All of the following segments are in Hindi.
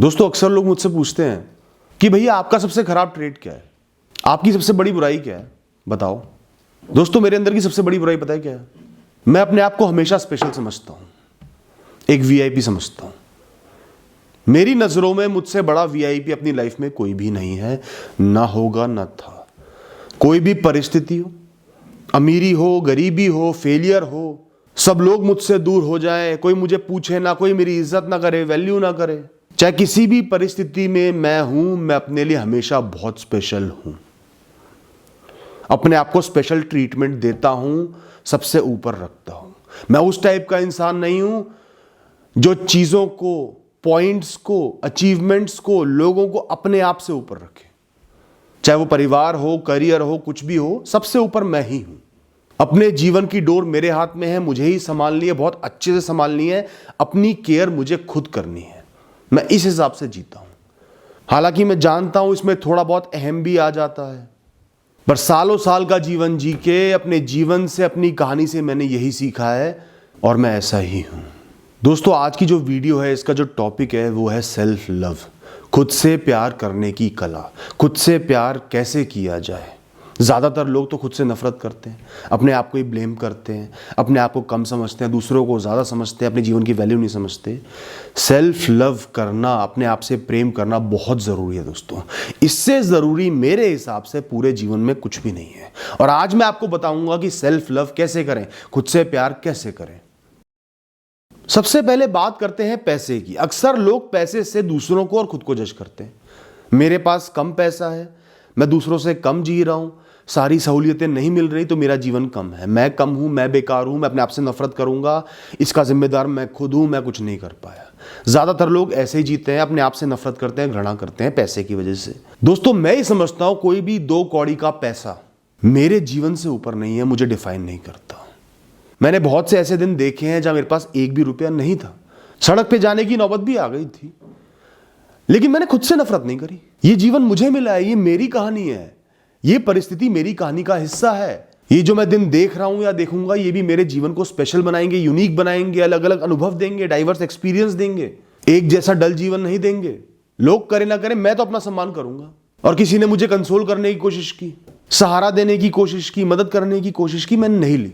दोस्तों अक्सर लोग मुझसे पूछते हैं कि भैया आपका सबसे खराब ट्रेट क्या है, आपकी सबसे बड़ी बुराई क्या है, बताओ। दोस्तों मेरे अंदर की सबसे बड़ी बुराई पता है क्या है? मैं अपने आप को हमेशा स्पेशल समझता हूं, एक वीआईपी समझता हूं। मेरी नजरों में मुझसे बड़ा वीआईपी अपनी लाइफ में कोई भी नहीं है, ना होगा ना था। कोई भी परिस्थिति हो, अमीरी हो, गरीबी हो, फेलियर हो, सब लोग मुझसे दूर हो जाए, कोई मुझे पूछे ना, कोई मेरी इज्जत ना करे, वैल्यू ना करे, चाहे किसी भी परिस्थिति में मैं हूं, मैं अपने लिए हमेशा बहुत स्पेशल हूं। अपने आप को स्पेशल ट्रीटमेंट देता हूं, सबसे ऊपर रखता हूं। मैं उस टाइप का इंसान नहीं हूं जो चीजों को, पॉइंट्स को, अचीवमेंट्स को, लोगों को अपने आप से ऊपर रखे। चाहे वो परिवार हो, करियर हो, कुछ भी हो, सबसे ऊपर मैं ही हूं। अपने जीवन की डोर मेरे हाथ में है, मुझे ही संभालनी है, बहुत अच्छे से संभालनी है। अपनी केयर मुझे खुद करनी है। मैं इस हिसाब से जीता हूं। हालांकि मैं जानता हूं इसमें थोड़ा बहुत अहम भी आ जाता है, पर सालों साल का जीवन जी के, अपने जीवन से, अपनी कहानी से मैंने यही सीखा है और मैं ऐसा ही हूं। दोस्तों आज की जो वीडियो है, इसका जो टॉपिक है वो है सेल्फ लव, खुद से प्यार करने की कला। खुद से प्यार कैसे किया जाए। ज़्यादातर लोग तो खुद से नफरत करते हैं, अपने आप को ही ब्लेम करते हैं, अपने आप को कम समझते हैं, दूसरों को ज़्यादा समझते हैं, अपने जीवन की वैल्यू नहीं समझते। सेल्फ लव करना, अपने आप से प्रेम करना बहुत ज़रूरी है दोस्तों। इससे ज़रूरी मेरे हिसाब से पूरे जीवन में कुछ भी नहीं है। और आज मैं आपको बताऊंगा कि सेल्फ लव कैसे करें, खुद से प्यार कैसे करें। सबसे पहले बात करते हैं पैसे की। अक्सर लोग पैसे से दूसरों को और खुद को जज करते हैं। मेरे पास कम पैसा है, मैं दूसरों से कम जी रहा हूं, सारी सहूलियतें नहीं मिल रही तो मेरा जीवन कम है, मैं कम हूं, मैं बेकार हूं, मैं अपने आप से नफरत करूंगा, इसका जिम्मेदार मैं खुद हूं, मैं कुछ नहीं कर पाया। ज्यादातर लोग ऐसे ही जीते हैं, अपने आप से नफरत करते हैं, घृणा करते हैं पैसे की वजह से। दोस्तों मैं ही समझता हूं कोई भी 2 कौड़ी का पैसा मेरे जीवन से ऊपर नहीं है, मुझे डिफाइन नहीं करता। मैंने बहुत से ऐसे दिन देखे हैं जहां मेरे पास 1 भी रुपया नहीं था, सड़क पे जाने की नौबत भी आ गई थी, लेकिन मैंने खुद से नफरत नहीं करी। ये जीवन मुझे मिला है, ये मेरी कहानी है, ये परिस्थिति मेरी कहानी का हिस्सा है। ये जो मैं दिन देख रहा हूं या देखूंगा, ये भी मेरे जीवन को स्पेशल बनाएंगे, यूनिक बनाएंगे, अलग अलग अनुभव देंगे, डाइवर्स एक्सपीरियंस देंगे। एक जैसा डल जीवन नहीं देंगे। लोग करें ना करें, मैं तो अपना सम्मान करूंगा। और किसी ने मुझे कंसोल करने की कोशिश की, सहारा देने की कोशिश की, मदद करने की कोशिश की, मैंने नहीं ली,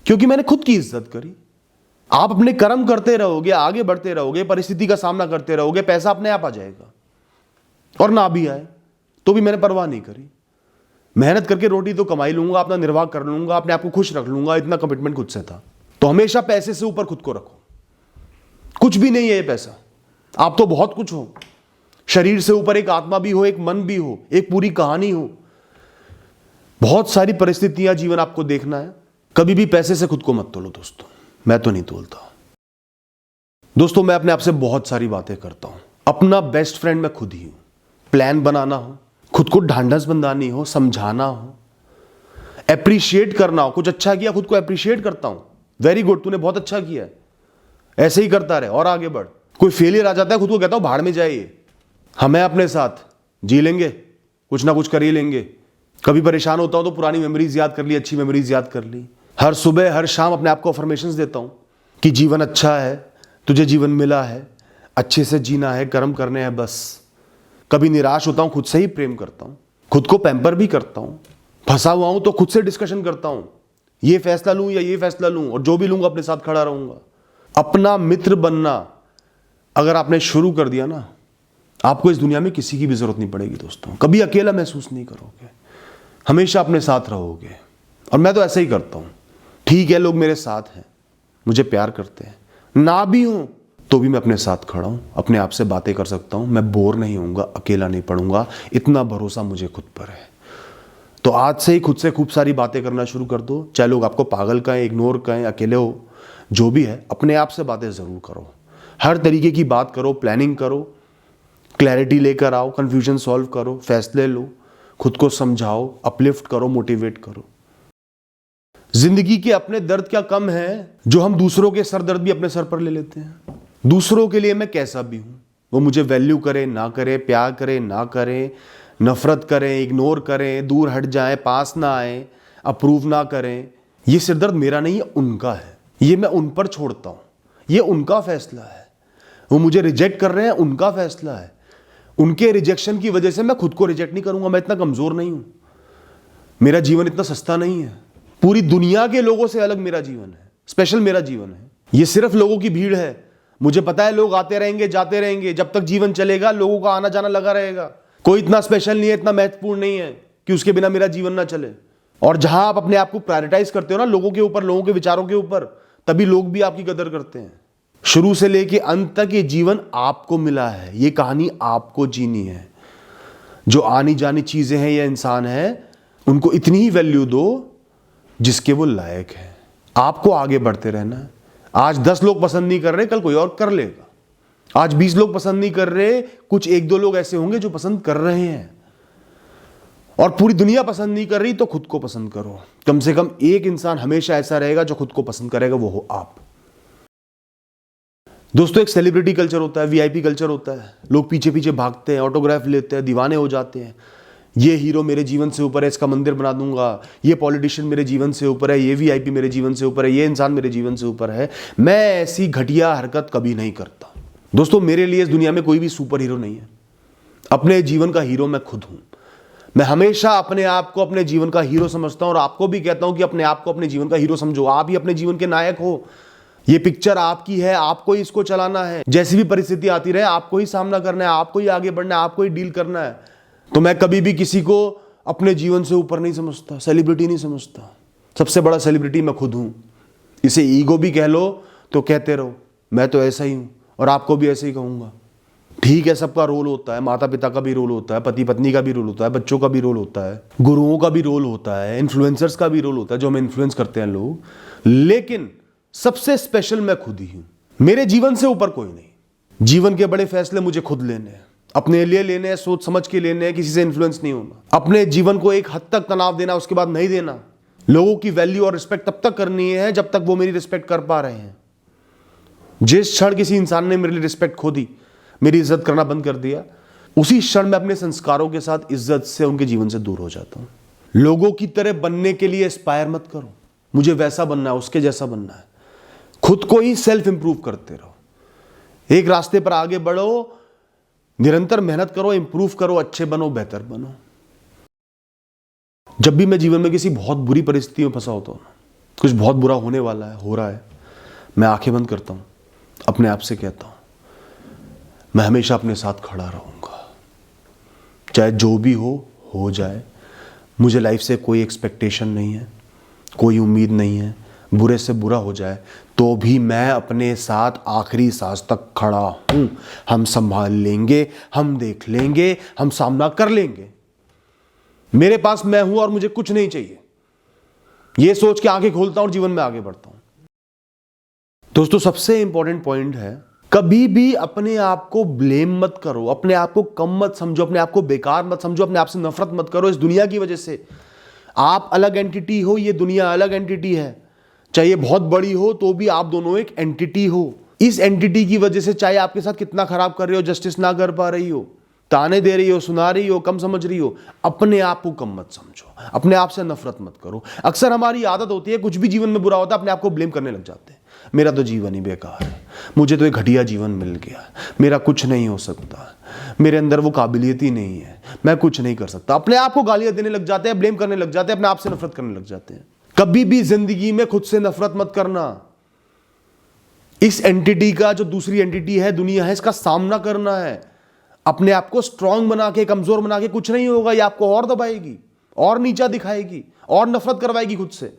क्योंकि मैंने खुद की इज्जत करी। आप अपने कर्म करते रहोगे, आगे बढ़ते रहोगे, परिस्थिति का सामना करते रहोगे, पैसा अपने आप आ जाएगा। और ना भी आए तो भी मैंने परवाह नहीं करी। मेहनत करके रोटी तो कमाई लूंगा, अपना निर्वाह कर लूंगा, अपने आप को खुश रख लूंगा, इतना कमिटमेंट खुद से था। तो हमेशा पैसे से ऊपर खुद को रखो। कुछ भी नहीं है ये पैसा, आप तो बहुत कुछ हो। शरीर से ऊपर एक आत्मा भी हो, एक मन भी हो, एक पूरी कहानी हो। बहुत सारी परिस्थितियां जीवन आपको देखना है। कभी भी पैसे से खुद को मत तोलो दोस्तों, मैं तो नहीं तोलता। दोस्तों मैं अपने आप से बहुत सारी बातें करता हूं, अपना बेस्ट फ्रेंड मैं खुद ही हूं। प्लान बनाना हो, खुद को ढांढस बंधानी हो, समझाना हो, एप्रिशिएट करना हो, कुछ अच्छा किया खुद को एप्रिशिएट करता हूं, वेरी गुड, तूने बहुत अच्छा किया है, ऐसे ही करता रहे और आगे बढ़। कोई फेलियर आ जाता है, खुद को कहता हूं भाड़ में जाइए, हमें अपने साथ जी लेंगे, कुछ ना कुछ कर ही लेंगे। कभी परेशान होता हूं तो पुरानी मेमोरीज याद कर ली, अच्छी मेमोरीज याद कर ली। हर सुबह हर शाम अपने आप को अफर्मेशंस देता हूं कि जीवन अच्छा है, तुझे जीवन मिला है, अच्छे से जीना है, कर्म करने हैं बस। कभी निराश होता हूं, खुद से ही प्रेम करता हूं, खुद को पैम्पर भी करता हूं। फंसा हुआ हूं तो खुद से डिस्कशन करता हूं, ये फैसला लूं या ये फैसला लूं, और जो भी लूंगा अपने साथ खड़ा रहूंगा। अपना मित्र बनना अगर आपने शुरू कर दिया ना, आपको इस दुनिया में किसी की भी जरूरत नहीं पड़ेगी दोस्तों। कभी अकेला महसूस नहीं करोगे, हमेशा अपने साथ रहोगे। और मैं तो ऐसे ही करता हूं। ठीक है, लोग मेरे साथ हैं, मुझे प्यार करते हैं, ना भी हूं तो भी मैं अपने साथ खड़ा हूं, अपने आप से बातें कर सकता हूं, मैं बोर नहीं होऊंगा, अकेला नहीं पड़ूंगा, इतना भरोसा मुझे खुद पर है। तो आज से ही खुद से खूब सारी बातें करना शुरू कर दो। चाहे लोग आपको पागल कहें, इग्नोर कहें, अकेले हो, जो भी है, अपने आप से बातें जरूर करो। हर तरीके की बात करो, प्लानिंग करो, क्लैरिटी लेकर आओ, कंफ्यूजन सॉल्व करो, फैसले लो, खुद को समझाओ, अपलिफ्ट करो, मोटिवेट करो। जिंदगी के अपने दर्द क्या कम है जो हम दूसरों के सर दर्द भी अपने सर पर ले लेते हैं। दूसरों के लिए मैं कैसा भी हूं, वो मुझे वैल्यू करे ना करे, प्यार करे ना करे, नफरत करें, इग्नोर करें, दूर हट जाएं, पास ना आए, अप्रूव ना करें, ये सिरदर्द मेरा नहीं है, उनका है। ये मैं उन पर छोड़ता हूं, ये उनका फैसला है। वो मुझे रिजेक्ट कर रहे हैं, उनका फैसला है। उनके रिजेक्शन की वजह से मैं खुद को रिजेक्ट नहीं करूंगा। मैं इतना कमजोर नहीं हूं, मेरा जीवन इतना सस्ता नहीं है। पूरी दुनिया के लोगों से अलग मेरा जीवन है, स्पेशल मेरा जीवन है। ये सिर्फ लोगों की भीड़ है। मुझे पता है लोग आते रहेंगे जाते रहेंगे, जब तक जीवन चलेगा लोगों का आना जाना लगा रहेगा। कोई इतना स्पेशल नहीं है, इतना महत्वपूर्ण नहीं है कि उसके बिना मेरा जीवन ना चले। और जहां आप अपने आप को प्रायोरिटाइज करते हो ना लोगों के ऊपर, लोगों के विचारों के ऊपर, तभी लोग भी आपकी कदर करते हैं। शुरू से लेके अंत तक ये जीवन आपको मिला है, ये कहानी आपको जीनी है। जो आनी जानी चीजें हैं या इंसान है, उनको इतनी ही वैल्यू दो जिसके वो लायक है। आपको आगे बढ़ते रहना है। आज 10 लोग पसंद नहीं कर रहे, कल कोई और कर लेगा। आज 20 लोग पसंद नहीं कर रहे, कुछ 1-2 लोग ऐसे होंगे जो पसंद कर रहे हैं। और पूरी दुनिया पसंद नहीं कर रही तो खुद को पसंद करो। कम से कम एक इंसान हमेशा ऐसा रहेगा जो खुद को पसंद करेगा, वो हो आप। दोस्तों, एक सेलिब्रिटी कल्चर होता है, वीआईपी कल्चर होता है। लोग पीछे पीछे भागते हैं, ऑटोग्राफ लेते हैं, दीवाने हो जाते हैं। ये हीरो मेरे जीवन से ऊपर है, इसका मंदिर बना दूंगा। ये पॉलिटिशियन मेरे जीवन से ऊपर है, ये वीआईपी मेरे जीवन से ऊपर है, ये इंसान मेरे जीवन से ऊपर है। मैं ऐसी घटिया हरकत कभी नहीं करता। दोस्तों, मेरे लिए इस दुनिया में कोई भी सुपर हीरो नहीं है। अपने जीवन का हीरो मैं खुद हूं। मैं हमेशा अपने आप को अपने जीवन का हीरो समझता हूं और आपको भी कहता हूं कि अपने आप को अपने जीवन का हीरो समझो। आप ही अपने जीवन के नायक हो। ये पिक्चर आपकी है, आपको ही इसको चलाना है। जैसी भी परिस्थिति आती रहे, आपको ही सामना करना है, आपको ही आगे बढ़ना है, आपको ही डील करना है। तो मैं कभी भी किसी को अपने जीवन से ऊपर नहीं समझता, सेलिब्रिटी नहीं समझता। सबसे बड़ा सेलिब्रिटी मैं खुद हूं। इसे ईगो भी कह लो तो कहते रहो, मैं तो ऐसा ही हूं और आपको भी ऐसे ही कहूंगा। ठीक है, सबका रोल होता है, माता पिता का भी रोल होता है, पति पत्नी का भी रोल होता है, बच्चों का भी रोल होता है, गुरुओं का भी रोल होता है, इन्फ्लुएंसर्स का भी रोल होता है, जो हमें इन्फ्लुएंस करते हैं लोग। लेकिन सबसे स्पेशल मैं खुद ही हूं। मेरे जीवन से ऊपर कोई नहीं। जीवन के बड़े फैसले मुझे खुद लेने हैं, अपने लिए लेने हैं, सोच समझ के लेने हैं, किसी से इन्फ्लुएंस नहीं होना। अपने जीवन को एक हद तक तनाव देना, उसके बाद नहीं देना। लोगों की वैल्यू और रिस्पेक्ट तब तक करनी है जब तक वो मेरी रिस्पेक्ट कर पा रहे हैं। जिस क्षण किसी इंसान ने मेरे लिए रिस्पेक्ट खो दी, मेरी इज्जत करना बंद कर दिया, उसी क्षण मैं अपने संस्कारों के साथ इज्जत से उनके जीवन से दूर हो जाता हूं। लोगों की तरह बनने के लिए एस्पायर मत करो। मुझे वैसा बनना है, उसके जैसा बनना है। खुद को ही सेल्फ इंप्रूव करते रहो। एक रास्ते पर आगे बढ़ो, निरंतर मेहनत करो, इंप्रूव करो, अच्छे बनो, बेहतर बनो। जब भी मैं जीवन में किसी बहुत बुरी परिस्थिति में फंसा होता हूं, कुछ बहुत बुरा होने वाला है, हो रहा है, मैं आंखें बंद करता हूं, अपने आप से कहता हूं, मैं हमेशा अपने साथ खड़ा रहूंगा। चाहे जो भी हो जाए। मुझे लाइफ से कोई एक्सपेक्टेशन नहीं है, कोई उम्मीद नहीं है। बुरे से बुरा हो जाए तो भी मैं अपने साथ आखिरी सांस तक खड़ा हूं। हम संभाल लेंगे, हम देख लेंगे, हम सामना कर लेंगे। मेरे पास मैं हूं और मुझे कुछ नहीं चाहिए। यह सोच के आंखें खोलता हूं और जीवन में आगे बढ़ता हूं। दोस्तों, सबसे इंपॉर्टेंट पॉइंट है, कभी भी अपने आप को ब्लेम मत करो, अपने आप को कम मत समझो, अपने आप को बेकार मत समझो, अपने आप से नफरत मत करो इस दुनिया की वजह से। आप अलग एंटिटी हो, ये दुनिया अलग एंटिटी है। चाहे ये बहुत बड़ी हो तो भी आप दोनों एक एंटिटी हो। इस एंटिटी की वजह से चाहे आपके साथ कितना खराब कर रही हो, जस्टिस ना कर पा रही हो, ताने दे रही हो, सुना रही हो, कम समझ रही हो, अपने आप को कम मत समझो, अपने आप से नफरत मत करो। अक्सर हमारी आदत होती है, कुछ भी जीवन में बुरा होता है अपने आप को ब्लेम करने लग जाते हैं। मेरा तो जीवन ही बेकार है, मुझे तो एक घटिया जीवन मिल गया, मेरा कुछ नहीं हो सकता, मेरे अंदर वो काबिलियत ही नहीं है, मैं कुछ नहीं कर सकता। अपने आप को गालियां देने लग जाते हैं, ब्लेम करने लग जाते हैं, अपने आप से नफरत करने लग जाते हैं। कभी भी जिंदगी में खुद से नफरत मत करना। इस एंटिटी का, जो दूसरी एंटिटी है, दुनिया है, इसका सामना करना है। अपने आप को स्ट्रांग बना के, कमजोर बना के कुछ नहीं होगा। ये आपको और दबाएगी, और नीचा दिखाएगी, और नफरत करवाएगी खुद से।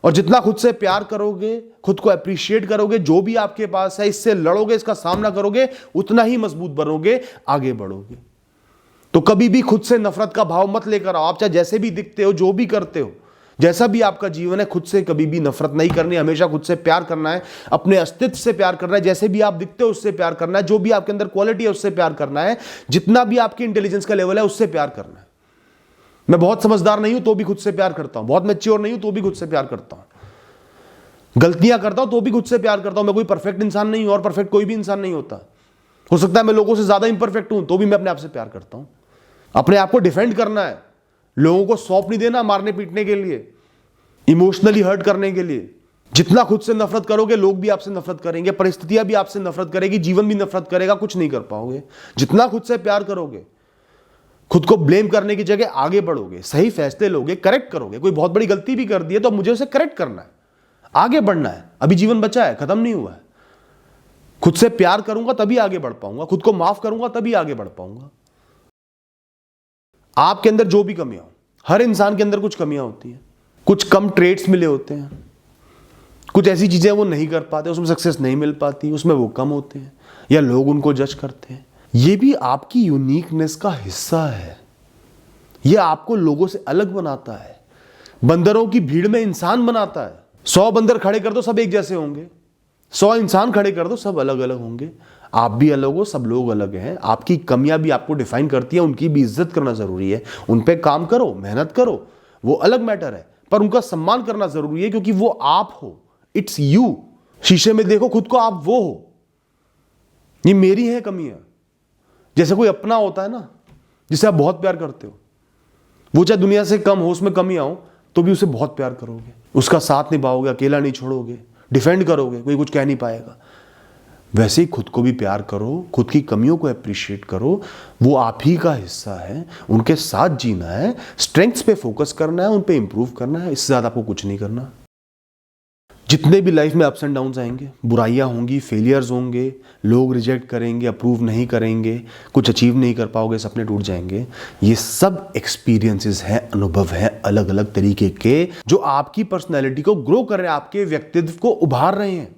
और जितना खुद से प्यार करोगे, खुद को अप्रिशिएट करोगे, जो भी आपके पास है, इससे लड़ोगे, इसका सामना करोगे, उतना ही मजबूत बनोगे, आगे बढ़ोगे। तो कभी भी खुद से नफरत का भाव मत लेकर आओ। आप चाहे जैसे भी दिखते हो, जो भी करते हो, जैसा भी आपका जीवन है, खुद से कभी भी नफरत नहीं करनी। हमेशा खुद से प्यार करना है, अपने अस्तित्व से प्यार करना है। जैसे भी आप दिखते हो उससे प्यार करना है, जो भी आपके अंदर क्वालिटी है उससे प्यार करना है, जितना भी आपके इंटेलिजेंस का लेवल है उससे प्यार करना है। मैं बहुत समझदार नहीं हूं तो भी खुद से प्यार करता हूं, बहुत मैच्योर नहीं हूं तो भी खुद से प्यार करता हूं, गलतियां करता हूं तो भी खुद से प्यार करता हूं। मैं कोई परफेक्ट इंसान नहीं हूं, और परफेक्ट कोई भी इंसान नहीं होता। हो सकता है मैं लोगों से ज्यादा इंपरफेक्ट हूं, तो भी मैं अपने आप से प्यार करता हूं। अपने आप को डिफेंड करना है, लोगों को सौंप नहीं देना मारने पीटने के लिए, इमोशनली हर्ट करने के लिए। जितना खुद से नफरत करोगे, लोग भी आपसे नफरत करेंगे, परिस्थितियां भी आपसे नफरत करेगी, जीवन भी नफरत करेगा, कुछ नहीं कर पाओगे। जितना खुद से प्यार करोगे, खुद को ब्लेम करने की जगह आगे बढ़ोगे, सही फैसले लोगे, करेक्ट करोगे। कोई बहुत बड़ी गलती भी कर दी है तो मुझे उसे करेक्ट करना है, आगे बढ़ना है। अभी जीवन बचा है, खत्म नहीं हुआ है। खुद से प्यार करूंगा तभी आगे बढ़ पाऊंगा, खुद को माफ करूंगा तभी आगे बढ़ पाऊंगा। आपके अंदर जो भी कमियां हो, हर इंसान के अंदर कुछ कमियां होती हैं, कुछ कम ट्रेड्स मिले होते हैं, कुछ ऐसी चीजें वो नहीं कर पाते, उसमें सक्सेस नहीं मिल पाती, उसमें वो कम होते हैं या लोग उनको जज करते हैं। ये भी आपकी यूनिकनेस का हिस्सा है। ये आपको लोगों से अलग बनाता है, बंदरों की भीड़ में इंसान बनाता है। 100 बंदर खड़े कर दो, सब एक जैसे होंगे। 100 इंसान खड़े कर दो, सब अलग अलग होंगे। आप भी अलग हो, सब लोग अलग हैं। आपकी कमियां भी आपको डिफाइन करती हैं, उनकी भी इज्जत करना जरूरी है। उन पे काम करो, मेहनत करो, वो अलग मैटर है, पर उनका सम्मान करना जरूरी है, क्योंकि वो आप हो। It's you. शीशे में देखो खुद को, आप वो हो। ये मेरी है कमियां। जैसे कोई अपना होता है ना, जिसे आप बहुत प्यार करते हो, वो चाहे दुनिया से कम हो, उसमें कमियां हो, तो भी उसे बहुत प्यार करोगे, उसका साथ निभाओगे, अकेला नहीं छोड़ोगे, डिफेंड करोगे, कोई कुछ कह नहीं पाएगा। वैसे ही खुद को भी प्यार करो, खुद की कमियों को अप्रिशिएट करो। वो आप ही का हिस्सा है, उनके साथ जीना है, स्ट्रेंथ्स पे फोकस करना है, उन पे इंप्रूव करना है। इससे ज्यादा आपको कुछ नहीं करना। जितने भी लाइफ में अप्स एंड डाउन्स आएंगे, बुराइयां होंगी, फेलियर्स होंगे, लोग रिजेक्ट करेंगे, अप्रूव नहीं करेंगे, कुछ अचीव नहीं कर पाओगे, सपने टूट जाएंगे, ये सब एक्सपीरियंसेस हैं, अनुभव हैं अलग अलग तरीके के, जो आपकी पर्सनैलिटी को ग्रो कर रहे हैं, आपके व्यक्तित्व को उभार रहे हैं,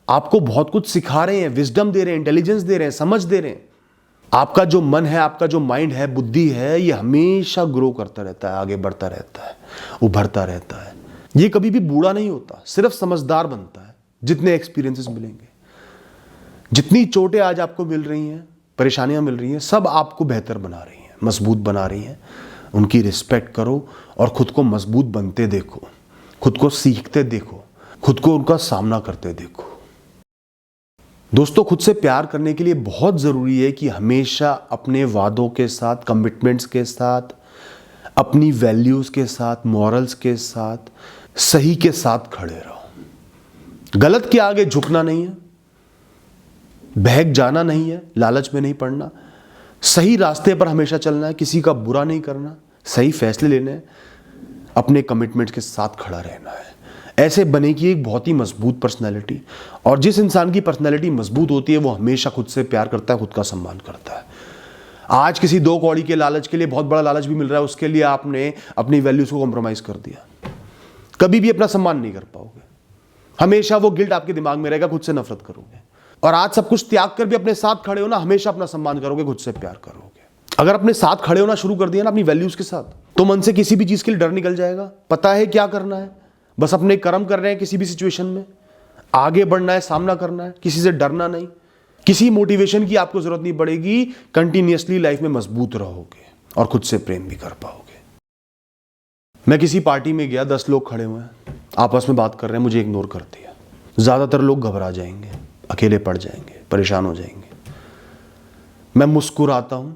आपको बहुत कुछ सिखा रहे हैं, विजडम दे रहे हैं, इंटेलिजेंस दे रहे हैं, समझ दे रहे हैं। आपका जो मन है, आपका जो माइंड है, बुद्धि है, ये हमेशा ग्रो करता रहता है, आगे बढ़ता रहता है, उभरता रहता है। ये कभी भी बूढ़ा नहीं होता, सिर्फ समझदार बनता है। जितने एक्सपीरियंसेस मिलेंगे, जितनी चोटें आज आपको मिल रही हैं, परेशानियां मिल रही हैं, सब आपको बेहतर बना रही हैं, मजबूत बना रही हैं। उनकी रिस्पेक्ट करो और खुद को मजबूत बनते देखो, खुद को सीखते देखो, खुद को उनका सामना करते देखो। दोस्तों, खुद से प्यार करने के लिए बहुत जरूरी है कि हमेशा अपने वादों के साथ, कमिटमेंट्स के साथ, अपनी वैल्यूज के साथ, मॉरल्स के साथ, सही के साथ खड़े रहो। गलत के आगे झुकना नहीं है, बहक जाना नहीं है, लालच में नहीं पड़ना, सही रास्ते पर हमेशा चलना है, किसी का बुरा नहीं करना, सही फैसले लेने हैं, अपने कमिटमेंट के साथ खड़ा रहना है। ऐसे बनेगी एक बहुत ही मजबूत पर्सनैलिटी। और जिस इंसान की पर्सनैलिटी मजबूत होती है, वो हमेशा खुद से प्यार करता है, खुद का सम्मान करता है। आज किसी 2 कौड़ी के लालच के लिए, बहुत बड़ा लालच भी मिल रहा है, उसके लिए आपने अपनी वैल्यूज को कॉम्प्रोमाइज कर दिया, कभी भी अपना सम्मान नहीं कर पाओगे। हमेशा वो गिल्ट आपके दिमाग में रहेगा, खुद से नफरत करोगे। और आज सब कुछ त्याग कर भी अपने साथ खड़े हो ना, हमेशा अपना सम्मान करोगे, खुद से प्यार करोगे। अगर अपने साथ खड़े होना शुरू कर दिया ना अपनी वैल्यूज के साथ, तो मन से किसी भी चीज के लिए डर निकल जाएगा। पता है क्या करना है, बस अपने कर्म कर रहे हैं, किसी भी सिचुएशन में आगे बढ़ना है, सामना करना है, किसी से डरना नहीं, किसी मोटिवेशन की आपको जरूरत नहीं पड़ेगी। कंटिन्यूअसली लाइफ में मजबूत रहोगे और खुद से प्रेम भी कर पाओगे। मैं किसी पार्टी में गया, 10 लोग खड़े हुए हैं, आपस में बात कर रहे हैं, मुझे इग्नोर कर दिया। ज्यादातर लोग घबरा जाएंगे, अकेले पड़ जाएंगे, परेशान हो जाएंगे। मैं मुस्कुराता हूं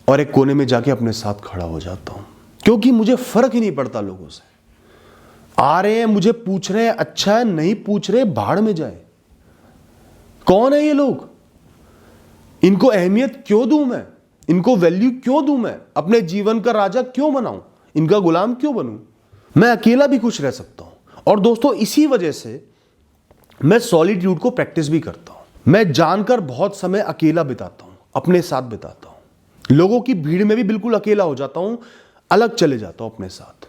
और एक कोने में जाके अपने साथ खड़ा हो जाता हूं, क्योंकि मुझे फर्क ही नहीं पड़ता लोगों से। आ रहे हैं, मुझे पूछ रहे हैं, अच्छा है, नहीं पूछ रहे, भाड़ में जाए। कौन है ये लोग? इनको अहमियत क्यों दूं मैं? इनको वैल्यू क्यों दूं मैं? अपने जीवन का राजा क्यों बनाऊं? इनका गुलाम क्यों बनूं? मैं अकेला भी खुश रह सकता हूं। और दोस्तों, इसी वजह से मैं सॉलिट्यूड को प्रैक्टिस भी करता हूं। मैं जानकर बहुत समय अकेला बिताता हूं, अपने साथ बिताता हूं। लोगों की भीड़ में भी बिल्कुल अकेला हो जाता हूं, अलग चले जाता हूं अपने साथ,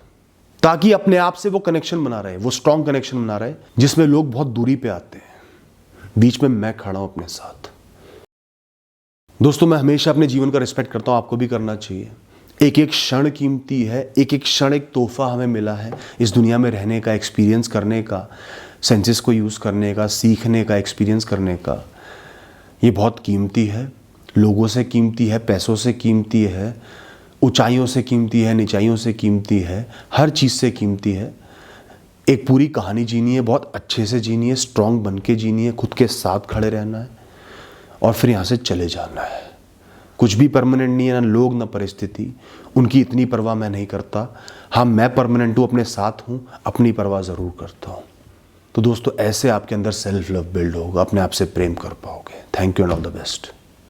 ताकि अपने आप से वो कनेक्शन बना रहे, वो स्ट्रॉन्ग कनेक्शन बना रहे, जिसमें लोग बहुत दूरी पे आते हैं, बीच में मैं खड़ा हूं अपने साथ। दोस्तों, मैं हमेशा अपने जीवन का रिस्पेक्ट करता हूं, आपको भी करना चाहिए। एक एक क्षण कीमती है, एक एक क्षण एक तोहफा हमें मिला है इस दुनिया में रहने का, एक्सपीरियंस करने का, सेंसेस को यूज़ करने का, सीखने का, एक्सपीरियंस करने का। ये बहुत कीमती है, लोगों से कीमती है, पैसों से कीमती है, ऊंचाइयों से कीमती है, निचाइयों से कीमती है, हर चीज़ से कीमती है। एक पूरी कहानी जीनी है, बहुत अच्छे से जीनी है, स्ट्रॉन्ग बन के जीनी है, खुद के साथ खड़े रहना है और फिर यहाँ से चले जाना है। कुछ भी परमानेंट नहीं है, ना लोग ना परिस्थिति, उनकी इतनी परवाह मैं नहीं करता। हाँ, मैं परमानेंट हूँ, अपने साथ हूँ, अपनी परवाह ज़रूर करता हूँ। तो दोस्तों ऐसे आपके अंदर सेल्फ लव बिल्ड होगा, अपने आप से प्रेम कर पाओगे। Thank you and all the best.